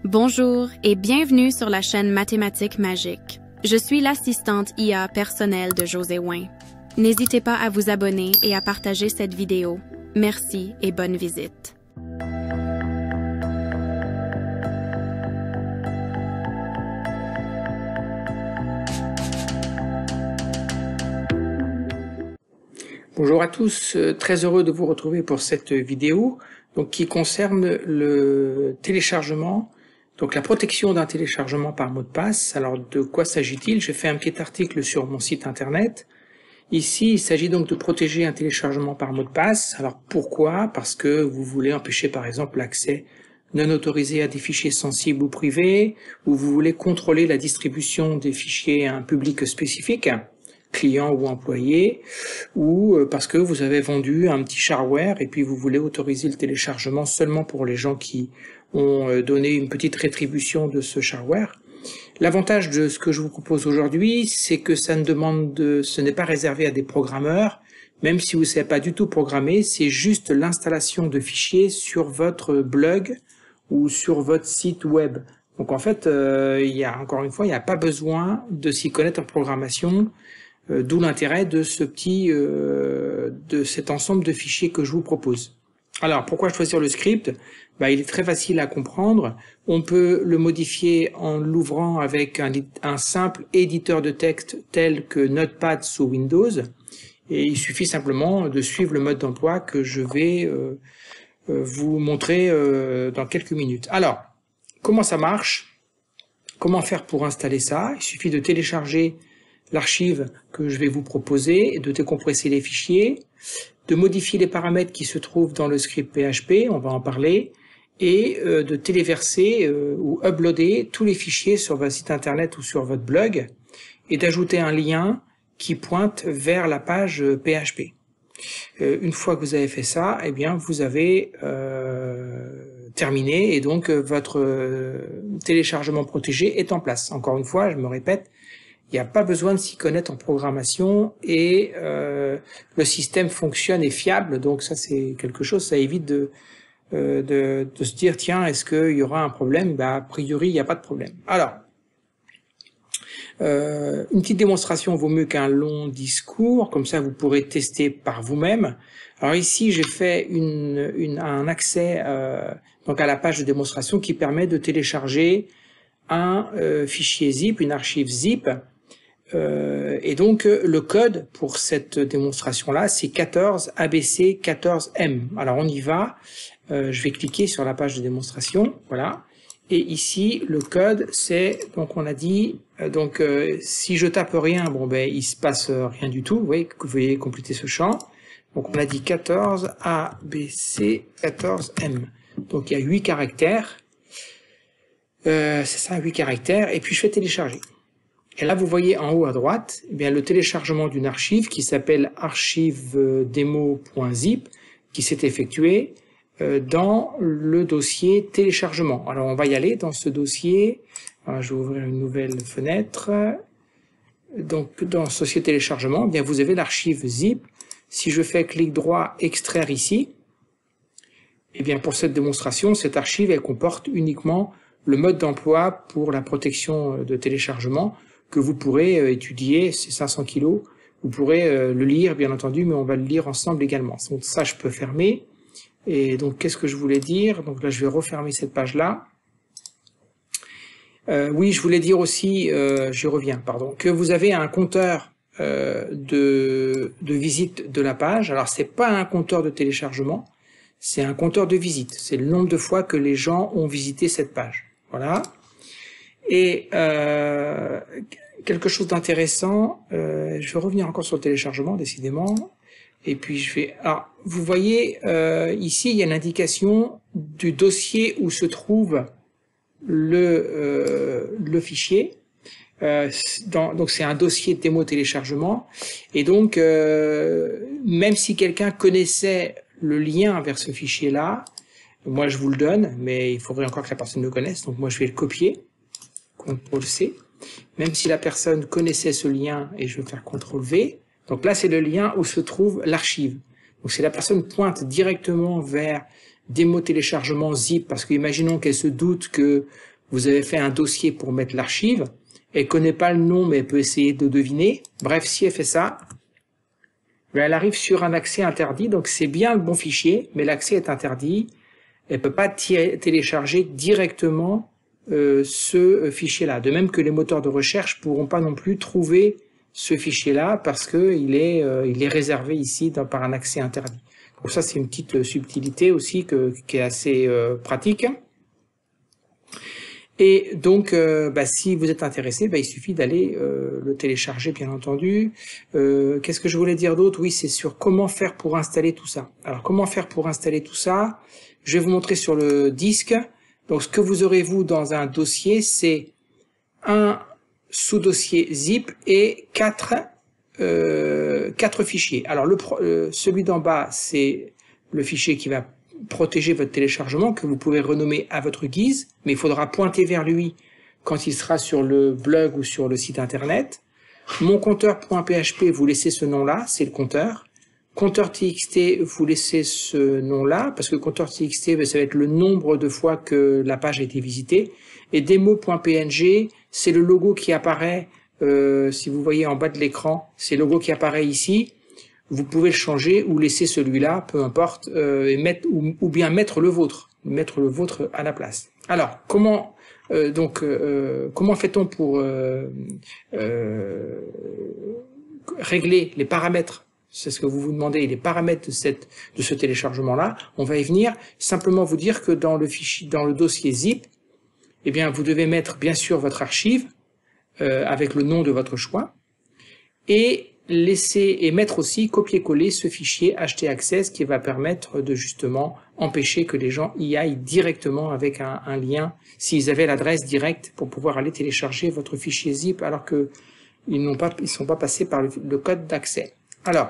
Bonjour et bienvenue sur la chaîne Mathématiques Magiques. Je suis l'assistante IA personnelle de José Wayne. N'hésitez pas à vous abonner et à partager cette vidéo. Merci et bonne visite. Bonjour à tous, très heureux de vous retrouver pour cette vidéo qui concerne le téléchargement, donc la protection d'un téléchargement par mot de passe. Alors de quoi s'agit-il? J'ai fait un petit article sur mon site internet. Ici, il s'agit donc de protéger un téléchargement par mot de passe. Alors pourquoi? Parce que vous voulez empêcher par exemple l'accès non autorisé à des fichiers sensibles ou privés, ou vous voulez contrôler la distribution des fichiers à un public spécifique, client ou employé, ou parce que vous avez vendu un petit shareware et puis vous voulez autoriser le téléchargement seulement pour les gens qui ont donné une petite rétribution de ce shareware. L'avantage de ce que je vous propose aujourd'hui, c'est que ce n'est pas réservé à des programmeurs, même si vous ne savez pas du tout programmer, c'est juste l'installation de fichiers sur votre blog ou sur votre site web. Donc en fait, encore une fois, il n'y a pas besoin de s'y connaître en programmation. D'où l'intérêt de cet ensemble de fichiers que je vous propose. Alors, pourquoi choisir le script? Il est très facile à comprendre. On peut le modifier en l'ouvrant avec un simple éditeur de texte tel que Notepad sous Windows. Et il suffit simplement de suivre le mode d'emploi que je vais vous montrer dans quelques minutes. Alors, comment ça marche? Comment faire pour installer ça? Il suffit de télécharger l'archive que je vais vous proposer, de décompresser les fichiers, de modifier les paramètres qui se trouvent dans le script PHP, on va en parler, et de téléverser ou uploader tous les fichiers sur votre site internet ou sur votre blog, et d'ajouter un lien qui pointe vers la page PHP. Une fois que vous avez fait ça, eh bien vous avez terminé, et donc votre téléchargement protégé est en place. Encore une fois, je me répète, il n'y a pas besoin de s'y connaître en programmation et le système fonctionne et fiable, donc ça c'est quelque chose, ça évite de se dire tiens, est-ce qu'il y aura un problème? A priori il n'y a pas de problème. Alors, une petite démonstration vaut mieux qu'un long discours, comme ça vous pourrez tester par vous-même. Alors ici j'ai fait un accès donc à la page de démonstration qui permet de télécharger un fichier zip, une archive zip. Et donc le code pour cette démonstration là c'est 14 ABC 14M. Alors on y va, je vais cliquer sur la page de démonstration, voilà, et ici le code c'est, donc on a dit, si je tape rien, il se passe rien du tout, vous voyez compléter ce champ, donc on a dit 14 ABC 14M, donc il y a 8 caractères, c'est ça, 8 caractères, et puis je fais télécharger. Et là, vous voyez en haut à droite, le téléchargement d'une archive qui s'appelle archive-demo.zip qui s'est effectué dans le dossier téléchargement. Alors, on va y aller dans ce dossier. Alors, je vais ouvrir une nouvelle fenêtre. Donc, dans ce dossier téléchargement, vous avez l'archive zip. Si je fais clic droit, extraire ici, pour cette démonstration, cette archive, elle comporte uniquement le mode d'emploi pour la protection de téléchargement que vous pourrez étudier, c'est 500 kilos, vous pourrez le lire bien entendu, mais on va le lire ensemble également. Donc ça je peux fermer, et donc qu'est-ce que je voulais dire? Donc là je vais refermer cette page-là. Oui, je voulais dire aussi, j'y reviens, pardon, que vous avez un compteur de visite de la page. Alors c'est pas un compteur de téléchargement, c'est un compteur de visite, c'est le nombre de fois que les gens ont visité cette page. Voilà. Et quelque chose d'intéressant, je vais revenir encore sur le téléchargement, décidément, et puis je vais... Alors, vous voyez, ici, il y a l'indication du dossier où se trouve le fichier. Donc, c'est un dossier démo téléchargement, et donc, même si quelqu'un connaissait le lien vers ce fichier-là, moi je vous le donne, mais il faudrait encore que la personne le connaisse, donc moi je vais le copier. CTRL-C, même si la personne connaissait ce lien, et je vais faire CTRL-V, donc là c'est le lien où se trouve l'archive. Donc si la personne pointe directement vers démo téléchargement zip, parce que imaginons qu'elle se doute que vous avez fait un dossier pour mettre l'archive, elle connaît pas le nom, mais elle peut essayer de deviner. Bref, si elle fait ça, elle arrive sur un accès interdit, donc c'est bien le bon fichier, mais l'accès est interdit. Elle peut pas télécharger directement ce fichier-là. De même que les moteurs de recherche pourront pas non plus trouver ce fichier-là parce que il est réservé ici par un accès interdit. Donc ça, c'est une petite subtilité aussi qui est assez pratique. Et donc, si vous êtes intéressé, il suffit d'aller le télécharger, bien entendu. Qu'est-ce que je voulais dire d'autre? Oui, c'est sur comment faire pour installer tout ça. Alors, comment faire pour installer tout ça? Je vais vous montrer sur le disque. Donc, ce que vous aurez, vous, dans un dossier, c'est un sous-dossier zip et quatre fichiers. Alors, celui d'en bas, c'est le fichier qui va protéger votre téléchargement, que vous pouvez renommer à votre guise, mais il faudra pointer vers lui quand il sera sur le blog ou sur le site internet. Mon compteur.php, vous laissez ce nom-là, c'est le compteur. Compteur.txt, vous laissez ce nom-là, parce que compteur.txt, ça va être le nombre de fois que la page a été visitée. Et démo.png, c'est le logo qui apparaît, si vous voyez en bas de l'écran, c'est le logo qui apparaît ici. Vous pouvez le changer ou laisser celui-là, peu importe, et ou bien mettre le vôtre à la place. Alors, comment fait-on pour régler les paramètres? C'est ce que vous vous demandez, les paramètres de ce téléchargement-là. On va y venir. Simplement vous dire que dans le dossier zip, eh bien, vous devez mettre bien sûr votre archive avec le nom de votre choix et mettre aussi copier-coller ce fichier htaccess qui va permettre de justement empêcher que les gens y aillent directement avec un lien s'ils avaient l'adresse directe pour pouvoir aller télécharger votre fichier zip alors que ils sont pas passés par le code d'accès. Alors,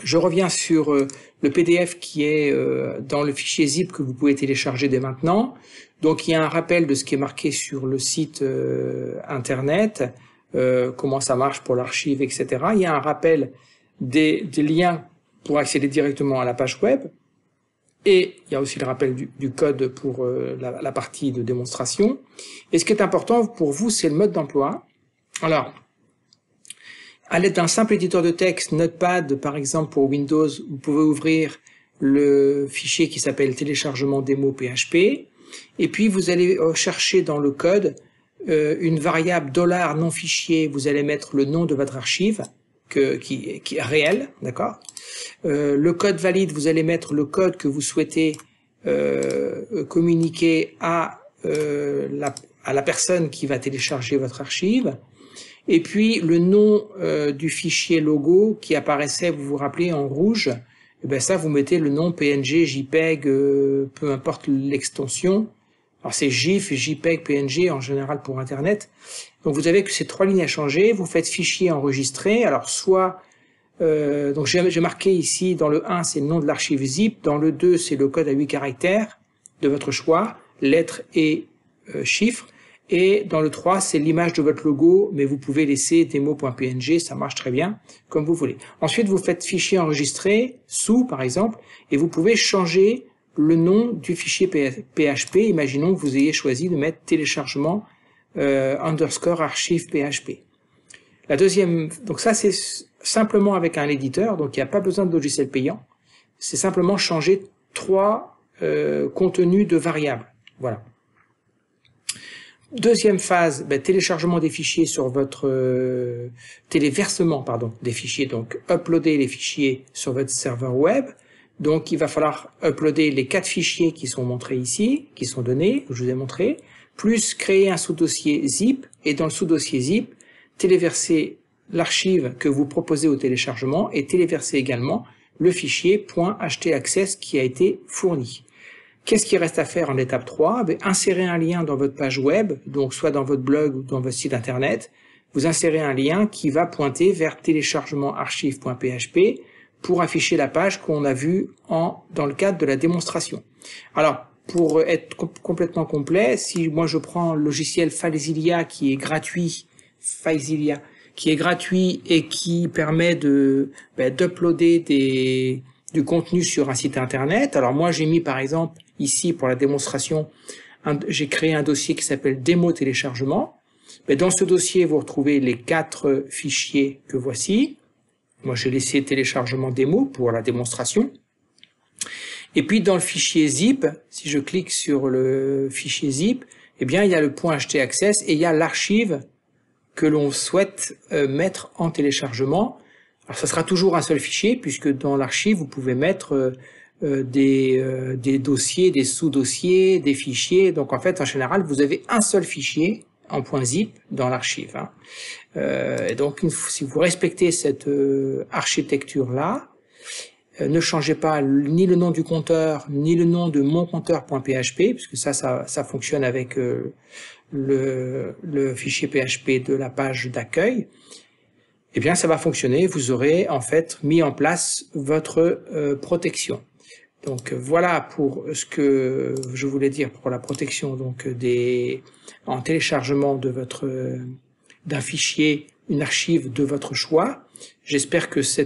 je reviens sur le PDF qui est dans le fichier zip que vous pouvez télécharger dès maintenant. Donc il y a un rappel de ce qui est marqué sur le site internet. Comment ça marche pour l'archive, etc. Il y a un rappel des liens pour accéder directement à la page web. Et il y a aussi le rappel du code pour la partie de démonstration. Et ce qui est important pour vous, c'est le mode d'emploi. Alors, à l'aide d'un simple éditeur de texte, Notepad, par exemple, pour Windows, vous pouvez ouvrir le fichier qui s'appelle téléchargement démo PHP. Et puis, vous allez chercher dans le code une variable $non fichier, vous allez mettre le nom de votre archive qui est réel, d'accord. Le code valide, vous allez mettre le code que vous souhaitez communiquer à la personne qui va télécharger votre archive. Et puis le nom du fichier logo qui apparaissait, vous vous rappelez, en rouge, et bien ça vous mettez le nom PNG, JPEG, peu importe l'extension. Alors c'est GIF, JPEG, PNG en général pour Internet. Donc vous avez que ces trois lignes à changer. Vous faites fichier enregistré. Alors soit, donc j'ai marqué ici dans le 1 c'est le nom de l'archive zip, dans le 2 c'est le code à 8 caractères de votre choix, lettres et chiffres. Et dans le 3 c'est l'image de votre logo, mais vous pouvez laisser démo.png, ça marche très bien, comme vous voulez. Ensuite vous faites fichier enregistré, sous par exemple, et vous pouvez changer le nom du fichier PHP, imaginons que vous ayez choisi de mettre téléchargement underscore archive PHP. La deuxième, donc ça c'est simplement avec un éditeur, donc il n'y a pas besoin de logiciel payant, c'est simplement changer trois contenus de variables. Voilà. Deuxième phase, téléchargement des fichiers sur votre téléversement, pardon, des fichiers, donc uploader les fichiers sur votre serveur web. Donc, il va falloir uploader les 4 fichiers qui sont montrés ici, qui sont donnés, que je vous ai montré, plus créer un sous-dossier zip, et dans le sous-dossier zip, téléverser l'archive que vous proposez au téléchargement, et téléverser également le fichier .htaccess qui a été fourni. Qu'est-ce qui reste à faire en étape 3? Insérer un lien dans votre page web, donc soit dans votre blog ou dans votre site internet. Vous insérez un lien qui va pointer vers téléchargement archive.php, pour afficher la page qu'on a vue dans le cadre de la démonstration. Alors, pour être complètement complet, si moi je prends le logiciel FileZilla qui est gratuit, et qui permet d'uploader du contenu sur un site internet. Alors moi j'ai mis par exemple ici pour la démonstration j'ai créé un dossier qui s'appelle démo téléchargement. Mais dans ce dossier, vous retrouvez les 4 fichiers que voici. Moi, j'ai laissé téléchargement démo pour la démonstration. Et puis, dans le fichier zip, si je clique sur le fichier zip, eh bien, il y a le .htaccess et il y a l'archive que l'on souhaite mettre en téléchargement. Alors, ça sera toujours un seul fichier, puisque dans l'archive, vous pouvez mettre des dossiers, des sous-dossiers, des fichiers. Donc, en fait, en général, vous avez un seul fichier en .zip dans l'archive. Et donc, si vous respectez cette architecture-là, ne changez pas ni le nom du compteur, ni le nom de mon compteur.php, puisque ça fonctionne avec le fichier PHP de la page d'accueil. Eh bien, ça va fonctionner. Vous aurez en fait mis en place votre protection. Donc voilà pour ce que je voulais dire pour la protection donc en téléchargement de d'un fichier, une archive de votre choix. J'espère que ce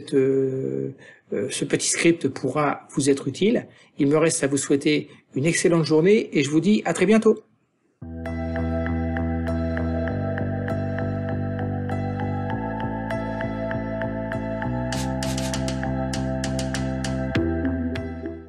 petit script pourra vous être utile. Il me reste à vous souhaiter une excellente journée et je vous dis à très bientôt.